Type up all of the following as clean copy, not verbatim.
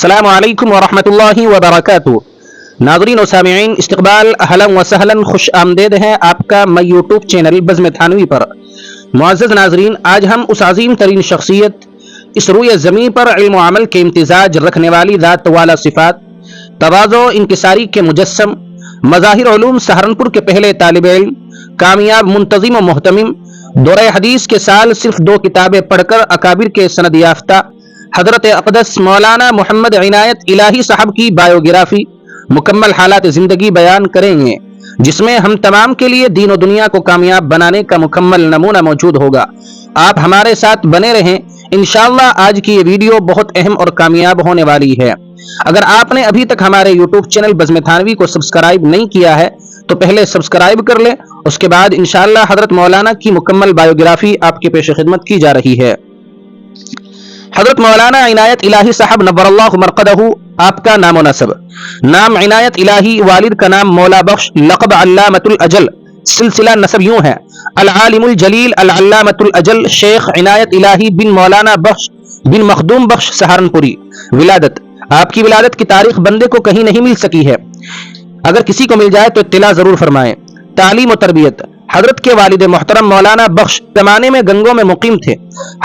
السلام علیکم ورحمۃ اللہ وبرکاتہ۔ ناظرین و سامعین، استقبال اہلا و سہلا، خوش آمدید ہیں آپ کا میں یوٹیوب چینل بزم تھانوی پر۔ معزز ناظرین، آج ہم اس عظیم ترین شخصیت، اس روئے زمین پر علم و عمل کے امتزاج رکھنے والی ذات والا صفات، تواضع و انکساری کے مجسم، مظاہر علوم سہارنپور کے پہلے طالب علم، کامیاب منتظم و محتمم، دورہ حدیث کے سال صرف 2 کتابیں پڑھ کر اکابر کے سند یافتہ حضرت اقدس مولانا محمد عنایت الہی صاحب کی بایوگرافی، مکمل حالات زندگی بیان کریں گے، جس میں ہم تمام کے لیے دین و دنیا کو کامیاب بنانے کا مکمل نمونہ موجود ہوگا۔ آپ ہمارے ساتھ بنے رہیں، انشاءاللہ آج کی یہ ویڈیو بہت اہم اور کامیاب ہونے والی ہے۔ اگر آپ نے ابھی تک ہمارے یوٹیوب چینل بزم تھانوی کو سبسکرائب نہیں کیا ہے تو پہلے سبسکرائب کر لیں، اس کے بعد انشاءاللہ حضرت مولانا کی مکمل بایوگرافی آپ کے پیش خدمت کی جا رہی ہے۔ حضرت مولانا عنایت الہی صاحب نور اللہ مرقدہ، آپ کا نام و نسب: نام عنایت الہی، والد کا نام مولا بخش، لقب علامۃ الاجل، سلسلہ نسب یوں ہے: العالم الجلیل العلامۃ الاجل شیخ عنایت الہی بن مولانا بخش بن مخدوم بخش سہارنپوری۔ ولادت: آپ کی ولادت کی تاریخ بندے کو کہیں نہیں مل سکی ہے، اگر کسی کو مل جائے تو اطلاع ضرور فرمائیں۔ تعلیم و تربیت: حضرت کے والد محترم مولانا بخش زمانے میں گنگوں میں مقیم تھے۔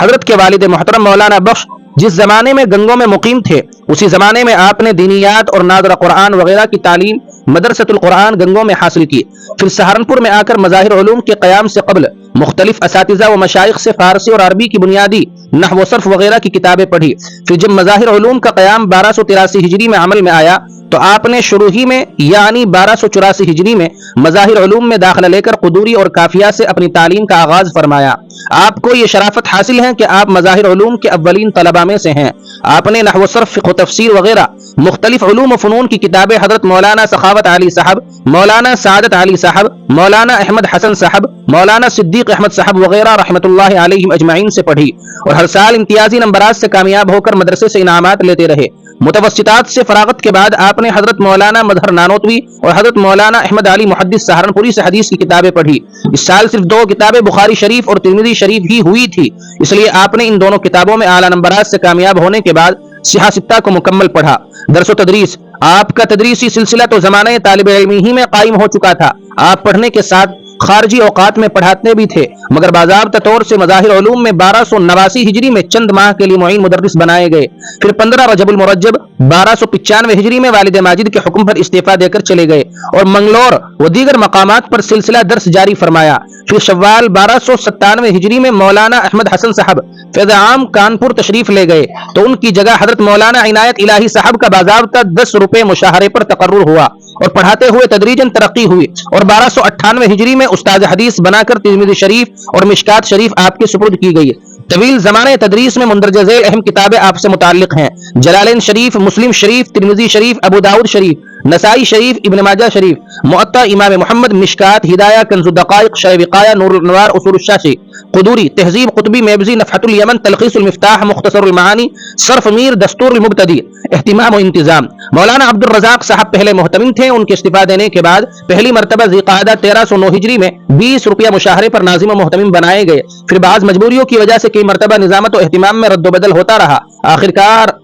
حضرت کے والد محترم مولانا بخش جس زمانے میں گنگوں میں مقیم تھے، اسی زمانے میں آپ نے دینیات اور ناظر قرآن وغیرہ کی تعلیم مدرسۃ القرآن گنگوں میں حاصل کی۔ پھر سہارنپور میں آ کر مظاہر علوم کے قیام سے قبل مختلف اساتذہ و مشائخ سے فارسی اور عربی کی بنیادی نحو و صرف وغیرہ کی کتابیں پڑھی۔ پھر جب مظاہر علوم کا قیام 1283 ہجری میں عمل میں آیا تو آپ نے شروع ہی میں یعنی 1284 ہجری میں مظاہر علوم میں داخلہ لے کر قدوری اور کافیہ سے اپنی تعلیم کا آغاز فرمایا۔ آپ کو یہ شرافت حاصل ہے کہ آپ مظاہر علوم کے اولین طلباء میں سے ہیں۔ آپ نے نحو و صرف، فقہ و تفسیر وغیرہ مختلف علوم و فنون کی کتابیں حضرت مولانا سخاوت علی صاحب، مولانا سعادت علی صاحب، مولانا احمد حسن صاحب، مولانا صدیق احمد صاحب وغیرہ رحمۃ اللہ علیہم اجمعین سے پڑھی، اور ہر سال امتیازی نمبرات سے کامیاب ہو کر مدرسے سے انعامات لیتے رہے۔ متوسطات سے فراغت کے بعد آپ نے حضرت مولانا مظہر نانوتوی اور حضرت مولانا احمد علی محدث سہارنپوری سے حدیث کی کتابیں پڑھی۔ اس سال صرف 2 کتابیں بخاری شریف اور ترمذی شریف ہی ہوئی تھی، اس لیے آپ نے ان دونوں کتابوں میں اعلیٰ نمبرات سے کامیاب ہونے کے بعد صحاح ستہ کو مکمل پڑھا۔ درس و تدریس: آپ کا تدریسی سلسلہ تو زمانہ طالب علمی ہی میں قائم ہو چکا تھا۔ آپ پڑھنے کے ساتھ خارجی اوقات میں پڑھاتے بھی تھے، مگر باضابطہ طور سے مظاہر علوم میں 1289 ہجری میں چند ماہ کے لیے معین مدرس بنائے گئے۔ پھر 15 رجب المرجب 1295 ہجری میں والد ماجد کے حکم پر استعفیٰ دے کر چلے گئے اور منگلور و دیگر مقامات پر سلسلہ درس جاری فرمایا۔ پھر شوال 1297 ہجری میں مولانا احمد حسن صاحب فیض عام کانپور تشریف لے گئے تو ان کی جگہ حضرت مولانا عنایت الہی صاحب کا باضابطہ 10 روپے مشاہرے پر تقرر ہوا اور پڑھاتے ہوئے تدریجاً ترقی ہوئی، اور 1298 ہجری میں استاد حدیث بنا کر ترمذی شریف اور مشکات شریف آپ کے سپرد کی گئی۔ طویل زمانے تدریس میں مندرجہ ذیل اہم کتابیں آپ سے متعلق ہیں: جلالین شریف، مسلم شریف، ترمذی شریف، ابو داؤد شریف، نسائی شریف، ابن ماجہ شریف، موطا امام محمد، مشکات، ہدایہ، کنز الدقائق، شرح وقایہ، نور الانوار، اصول الشاشی، قدوری، تہذیب قطبی، میبزی، نفحۃ الیمن، تلخیص المفتاح، مختصر المعانی، صرف میر، دستور المبتدی، اہتمام و انتظام۔ مولانا عبد الرزاق صاحب پہلے محتمم تھے، ان کے استعفیٰ دینے کے بعد پہلی مرتبہ ذی قعدہ 1309 ہجری میں 20 روپیہ مشاہرے پر ناظم و محتمم بنائے گئے۔ پھر بعض مجبوریوں کی وجہ سے کئی مرتبہ نظامت و اہتمام میں رد و بدل ہوتا رہا۔ آخرکار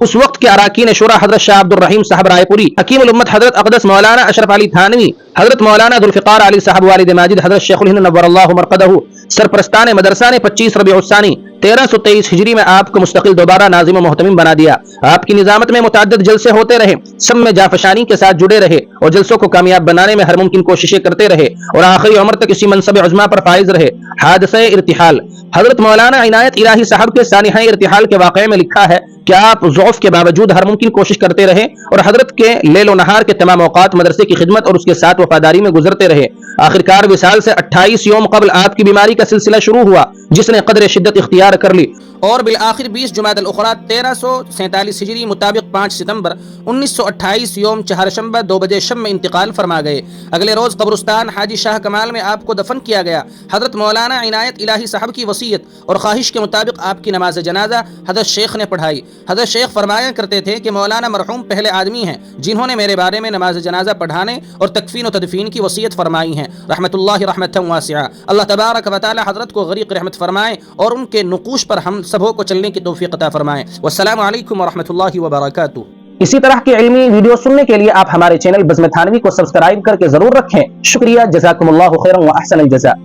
اس وقت کے اراکین شورا حضرت شاہ عبد الرحیم صاحب رائے پوری، حکیم الامت حضرت اقدس مولانا اشرف علی تھانوی، حضرت مولانا ذوالفقار علی صاحب والد ماجد حضرت شیخ الہند نور اللہ مرقدہ سرپرستان مدرسہ نے 25 ربیع الثانی 1323 ہجری میں آپ کو مستقل دوبارہ ناظم و محتمم بنا دیا۔ آپ کی نظامت میں متعدد جلسے ہوتے رہے، سب میں جافشانی کے ساتھ جڑے رہے اور جلسوں کو کامیاب بنانے میں ہر ممکن کوششیں کرتے رہے اور آخری عمر تک اسی منصب عظمیٰ پر فائز رہے۔ حادثہ ارتحال: حضرت مولانا عنایت الہی صاحب کے سانحہ ارتحال کے واقعے میں لکھا ہے کہ آپ ضعف کے باوجود ہر ممکن کوشش کرتے رہے اور حضرت کے لیل و نہار کے تمام اوقات مدرسے کی خدمت اور اس کے ساتھ وفاداری میں گزرتے رہے۔ آخرکار وصال سے 28 یوم قبل آپ کی بیماری کا سلسلہ شروع ہوا، جس نے قدر شدت اختیار کر لی اور بالآخر 20 جمادی الاخری 1347 ہجری مطابق 5 ستمبر 1928 یوم چہارشنبہ 2 بجے شب میں انتقال فرما گئے۔ اگلے روز قبرستان حاجی شاہ کمال میں آپ کو دفن کیا گیا۔ حضرت مولانا عنایت الہی صاحب کی وصیت اور خواہش کے مطابق آپ کی نماز جنازہ حضرت شیخ نے پڑھائی۔ حضرت شیخ فرمایا کرتے تھے کہ مولانا مرحوم پہلے آدمی ہیں جنہوں نے میرے بارے میں نماز جنازہ پڑھانے اور تکفین و تدفین کی وصیت فرمائی ہیں، رحمت اللہ رحمتا واسعہ۔ اللہ تبارک و تعالی حضرت کو غریق رحمت فرمائے اور ان کے نقوش پر ہم سبوں کو چلنے کی توفیق عطا فرمائے۔ والسلام علیکم ورحمۃ اللہ وبرکاتہ۔ اسی طرح کی علمی ویڈیو سننے کے لیے آپ ہمارے چینل بزم تھانوی کو سبسکرائب کر کے ضرور رکھیں۔ شکریہ، جزاکم اللہ خیرا و احسن الجزاء۔